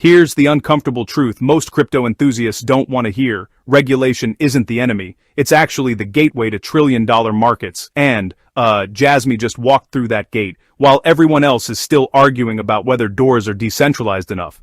Here's the uncomfortable truth most crypto enthusiasts don't want to hear. Regulation isn't the enemy. It's actually the gateway to trillion-dollar markets. And, Jasmy just walked through that gate, while everyone else is still arguing about whether doors are decentralized enough.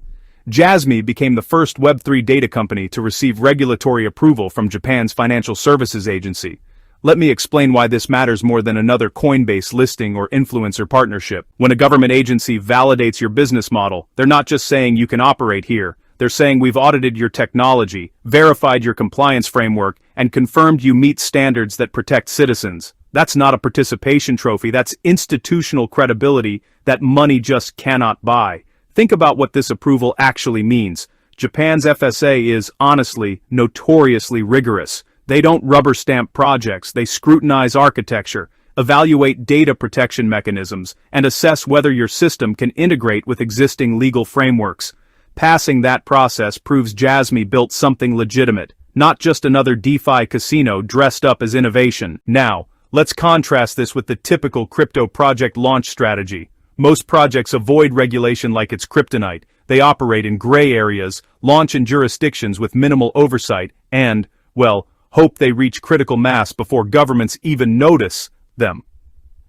Jasmy became the first Web3 data company to receive regulatory approval from Japan's Financial Services Agency. Let me explain why this matters more than another Coinbase listing or influencer partnership. When a government agency validates your business model, they're not just saying you can operate here. They're saying we've audited your technology, verified your compliance framework, and confirmed you meet standards that protect citizens. That's not a participation trophy, that's institutional credibility that money just cannot buy. Think about what this approval actually means. Japan's FSA is, honestly, notoriously rigorous. They don't rubber stamp projects, they scrutinize architecture, evaluate data protection mechanisms, and assess whether your system can integrate with existing legal frameworks. Passing that process proves Jasmy built something legitimate, not just another DeFi casino dressed up as innovation. Now, let's contrast this with the typical crypto project launch strategy. Most projects avoid regulation like it's kryptonite. They operate in gray areas, launch in jurisdictions with minimal oversight, and, well, hope they reach critical mass before governments even notice them.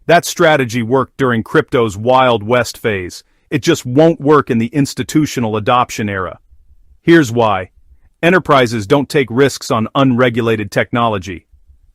That strategy worked during crypto's Wild West phase. It just won't work in the institutional adoption era. Here's why. Enterprises don't take risks on unregulated technology.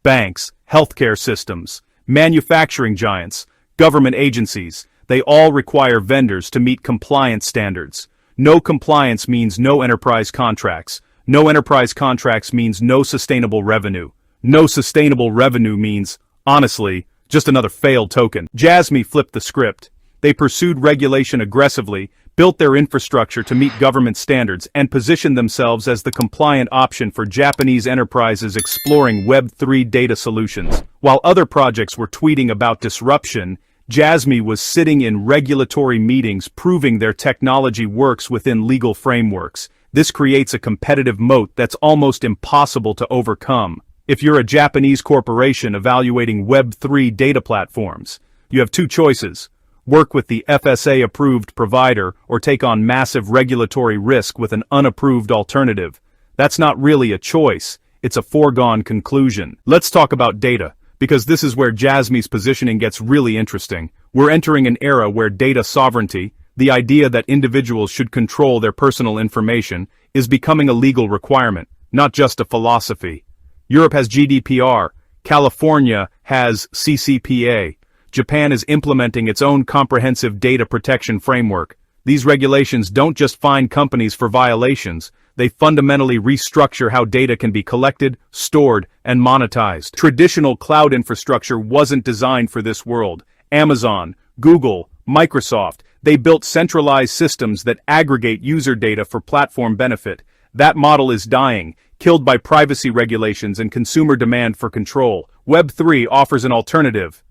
Banks, healthcare systems, manufacturing giants, government agencies, they all require vendors to meet compliance standards. No compliance means no enterprise contracts. No enterprise contracts means no sustainable revenue. No sustainable revenue means, honestly, just another failed token. Jasmy flipped the script. They pursued regulation aggressively, built their infrastructure to meet government standards, and positioned themselves as the compliant option for Japanese enterprises exploring Web3 data solutions. While other projects were tweeting about disruption, Jasmy was sitting in regulatory meetings proving their technology works within legal frameworks. This creates a competitive moat that's almost impossible to overcome. If you're a Japanese corporation evaluating Web3 data platforms, you have two choices. Work with the FSA-approved provider or take on massive regulatory risk with an unapproved alternative. That's not really a choice, it's a foregone conclusion. Let's talk about data, because this is where Jasmy's positioning gets really interesting. We're entering an era where data sovereignty, the idea that individuals should control their personal information, is becoming a legal requirement, not just a philosophy. Europe has GDPR, California has CCPA, Japan is implementing its own comprehensive data protection framework. These regulations don't just fine companies for violations, they fundamentally restructure how data can be collected, stored, and monetized. Traditional cloud infrastructure wasn't designed for this world. Amazon, Google, Microsoft, they built centralized systems that aggregate user data for platform benefit. That model is dying, killed by privacy regulations and consumer demand for control. Web3 offers an alternative.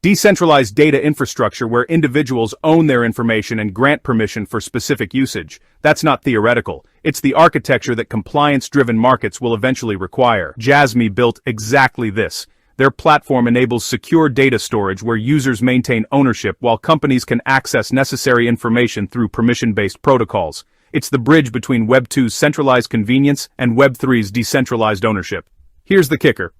Decentralized data infrastructure where individuals own their information and grant permission for specific usage. That's not theoretical. It's the architecture that compliance-driven markets will eventually require. Jasmy built exactly this. Their platform enables secure data storage where users maintain ownership while companies can access necessary information through permission-based protocols. It's the bridge between Web2's centralized convenience and Web3's decentralized ownership. Here's the kicker.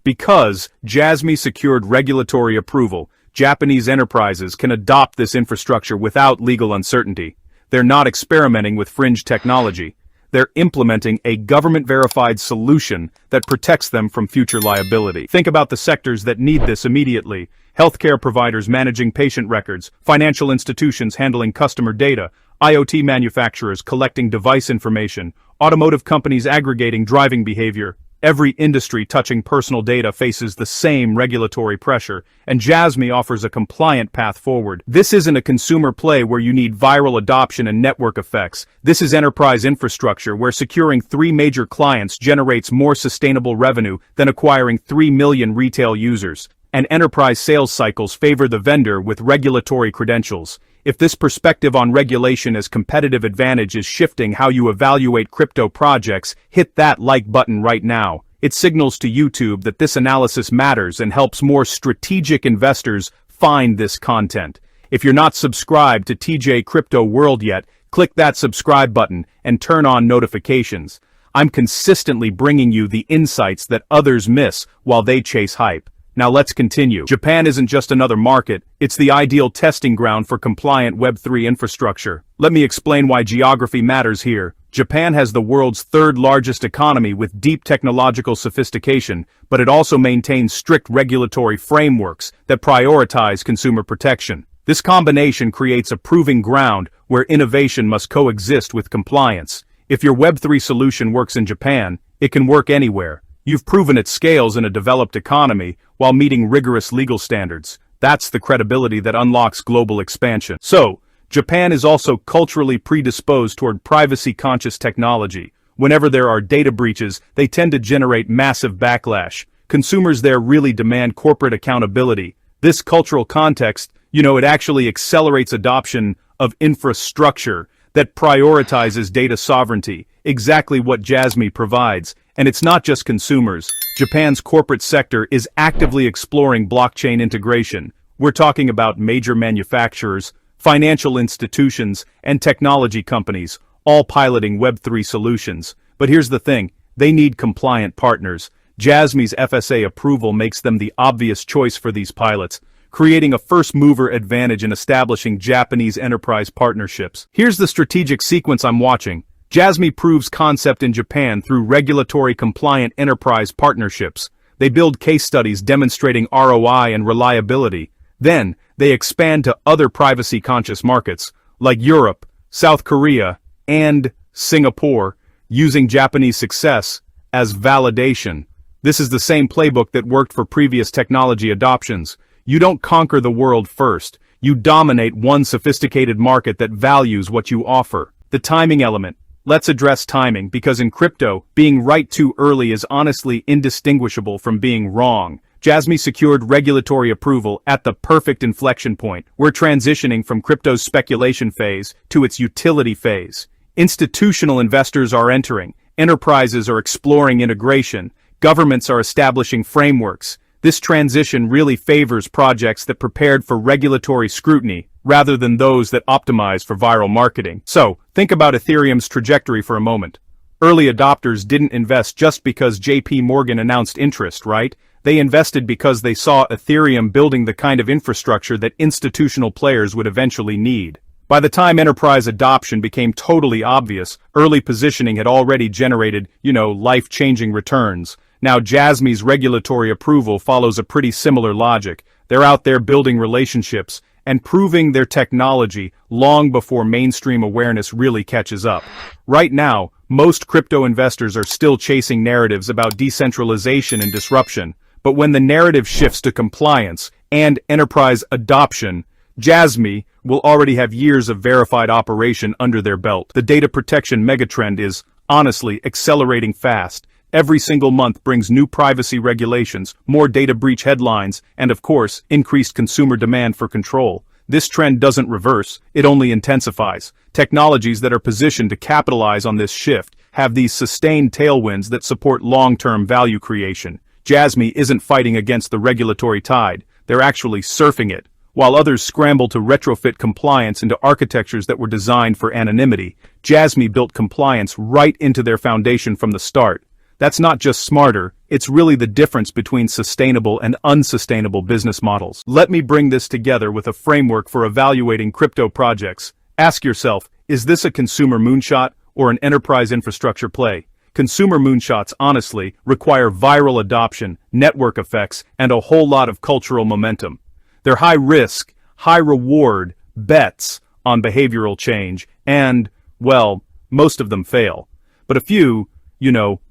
Because Jasmy secured regulatory approval, Japanese enterprises can adopt this infrastructure without legal uncertainty. They're not experimenting with fringe technology. They're implementing a government-verified solution that protects them from future liability. Think about the sectors that need this immediately. Healthcare providers managing patient records, financial institutions handling customer data, IoT manufacturers collecting device information, automotive companies aggregating driving behavior. Every industry touching personal data faces the same regulatory pressure, and Jasmy offers a compliant path forward. This isn't a consumer play where you need viral adoption and network effects. This is enterprise infrastructure where securing 3 major clients generates more sustainable revenue than acquiring 3 million retail users. And enterprise sales cycles favor the vendor with regulatory credentials. If this perspective on regulation as competitive advantage is shifting how you evaluate crypto projects, hit that like button right now. It signals to YouTube that this analysis matters and helps more strategic investors find this content. If you're not subscribed to TJ Crypto World yet, click that subscribe button and turn on notifications. I'm consistently bringing you the insights that others miss while they chase hype. Now let's continue. Japan isn't just another market, it's the ideal testing ground for compliant Web3 infrastructure. Let me explain why geography matters here. Japan has the world's third largest economy with deep technological sophistication, but it also maintains strict regulatory frameworks that prioritize consumer protection. This combination creates a proving ground where innovation must coexist with compliance. If your Web3 solution works in Japan, it can work anywhere. You've proven it scales in a developed economy while meeting rigorous legal standards. That's the credibility that unlocks global expansion. So, Japan is also culturally predisposed toward privacy-conscious technology. Whenever there are data breaches, they tend to generate massive backlash. Consumers there really demand corporate accountability. This cultural context, it actually accelerates adoption of infrastructure that prioritizes data sovereignty, exactly what Jasmy provides. And it's not just consumers. Japan's corporate sector is actively exploring blockchain integration. We're talking about major manufacturers, financial institutions, and technology companies, all piloting Web3 solutions. But here's the thing, they need compliant partners. Jasmy's FSA approval makes them the obvious choice for these pilots, creating a first-mover advantage in establishing Japanese enterprise partnerships. Here's the strategic sequence I'm watching. Jasmy proves concept in Japan through regulatory-compliant enterprise partnerships. They build case studies demonstrating ROI and reliability. Then, they expand to other privacy-conscious markets, like Europe, South Korea, and Singapore, using Japanese success as validation. This is the same playbook that worked for previous technology adoptions. You don't conquer the world first. You dominate one sophisticated market that values what you offer. The timing element. Let's address timing, because in crypto, being right too early is honestly indistinguishable from being wrong. Jasmy secured regulatory approval at the perfect inflection point. We're transitioning from crypto's speculation phase to its utility phase. Institutional investors are entering, enterprises are exploring integration, governments are establishing frameworks. This transition really favors projects that prepared for regulatory scrutiny, rather than those that optimize for viral marketing. So, think about Ethereum's trajectory for a moment. Early adopters didn't invest just because JP Morgan announced interest, right? They invested because they saw Ethereum building the kind of infrastructure that institutional players would eventually need. By the time enterprise adoption became totally obvious, early positioning had already generated, life-changing returns. Now Jasmy's regulatory approval follows a pretty similar logic. They're out there building relationships and proving their technology long before mainstream awareness really catches up. Right now, most crypto investors are still chasing narratives about decentralization and disruption, but when the narrative shifts to compliance and enterprise adoption, Jasmy will already have years of verified operation under their belt. The data protection megatrend is, honestly, accelerating fast. Every single month brings new privacy regulations, more data breach headlines, and of course, increased consumer demand for control. This trend doesn't reverse, it only intensifies. Technologies that are positioned to capitalize on this shift have these sustained tailwinds that support long-term value creation. Jasmy isn't fighting against the regulatory tide, they're actually surfing it. While others scramble to retrofit compliance into architectures that were designed for anonymity, Jasmy built compliance right into their foundation from the start. That's not just smarter, it's really the difference between sustainable and unsustainable business models. Let me bring this together with a framework for evaluating crypto projects. Ask yourself, is this a consumer moonshot or an enterprise infrastructure play? Consumer moonshots, honestly, require viral adoption, network effects, and a whole lot of cultural momentum. They're high-risk, high-reward bets on behavioral change, and, well, most of them fail. But a few,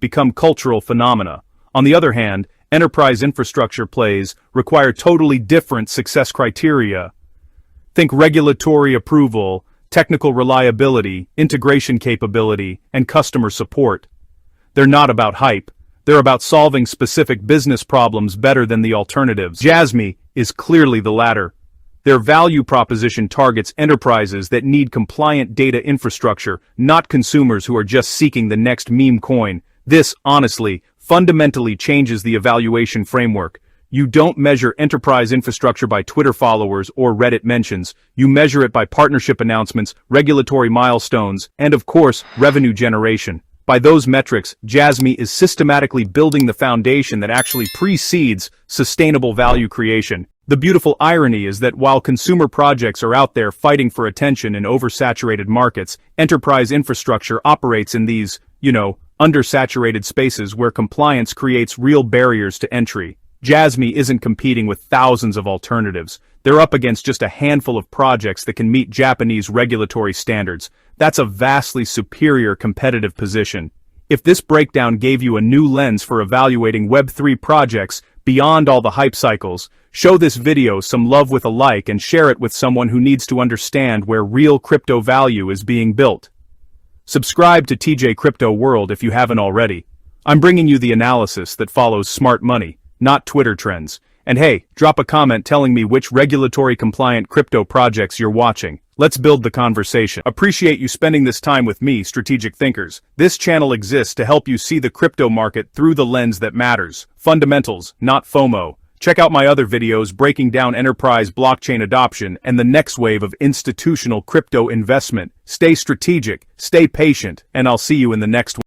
become cultural phenomena. On the other hand, enterprise infrastructure plays require totally different success criteria. Think regulatory approval, technical reliability, integration capability, and customer support. They're not about hype. They're about solving specific business problems better than the alternatives. Jasmy is clearly the latter. Their value proposition targets enterprises that need compliant data infrastructure, not consumers who are just seeking the next meme coin. This, honestly, fundamentally changes the evaluation framework. You don't measure enterprise infrastructure by Twitter followers or Reddit mentions, you measure it by partnership announcements, regulatory milestones, and of course, revenue generation. By those metrics, Jasmy is systematically building the foundation that actually precedes sustainable value creation. The beautiful irony is that while consumer projects are out there fighting for attention in oversaturated markets, enterprise infrastructure operates in these, undersaturated spaces where compliance creates real barriers to entry. Jasmy isn't competing with thousands of alternatives. They're up against just a handful of projects that can meet Japanese regulatory standards. That's a vastly superior competitive position. If this breakdown gave you a new lens for evaluating Web3 projects beyond all the hype cycles, show this video some love with a like and share it with someone who needs to understand where real crypto value is being built. Subscribe to TJ Crypto World if you haven't already. I'm bringing you the analysis that follows smart money, not Twitter trends. And hey, drop a comment telling me which regulatory compliant crypto projects you're watching. Let's build the conversation. Appreciate you spending this time with me, strategic thinkers. This channel exists to help you see the crypto market through the lens that matters. Fundamentals, not FOMO. Check out my other videos breaking down enterprise blockchain adoption and the next wave of institutional crypto investment. Stay strategic, stay patient, and I'll see you in the next one.